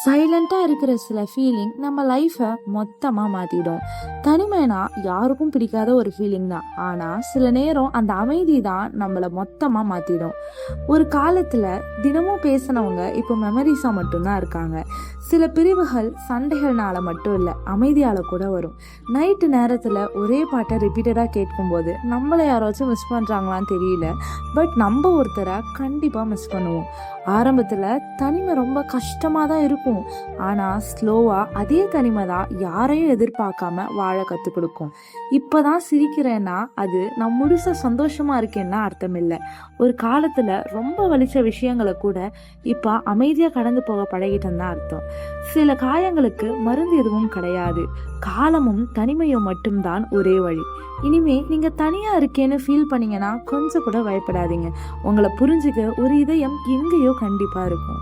சைலண்டாக இருக்கிற சில ஃபீலிங் நம்ம லைஃப்பை மொத்தமாக மாற்றிடும். தனிமைனா யாருக்கும் பிடிக்காத ஒரு ஃபீலிங் தான். ஆனால் சில நேரம் அந்த அமைதி தான் நம்மளை மொத்தமாக மாற்றிடும். ஒரு காலத்தில் தினமும் பேசினவங்க இப்போ மெமரிஸாக மட்டும்தான் இருக்காங்க. சில பிரிவுகள் சண்டைகள்னால மட்டும் இல்லை, அமைதியால் கூட வரும். நைட்டு நேரத்தில் ஒரே பாட்டை ரிப்பீட்டடாக கேட்கும்போது நம்மளை யாராச்சும் மிஸ் பண்ணுறாங்களான்னு தெரியல, பட் நம்ம ஒருத்தரை கண்டிப்பாக மிஸ் பண்ணுவோம். ஆரம்பத்தில் தனிமை ரொம்ப கஷ்டமாக தான் இருக்கும். ஆனால் ஸ்லோவாக அதே தனிமை தான் யாரையும் எதிர்பார்க்காம வாழ கற்றுக் கொடுக்கும். இப்போ தான் சிரிக்கிறேன்னா அது நான் முழுச சந்தோஷமாக இருக்கேன்னா அர்த்தம் இல்லை. ஒரு காலத்தில் ரொம்ப வலிச்ச விஷயங்களை கூட இப்போ அமைதியாக கடந்து போக பழகிட்டேன்னு தான் அர்த்தம். சில காயங்களுக்கு மருந்து எதுவும் கிடையாது, காலமும் தனிமையும் மட்டும்தான் ஒரே வழி. இனிமே நீங்கள் தனியாக இருக்கேன்னு ஃபீல் பண்ணீங்கன்னா கொஞ்சம் கூட பயப்படாதீங்க. உங்களை புரிஞ்சுக்க ஒரு இதயம் எங்கேயோ கண்டிப்பாக இருக்கும்.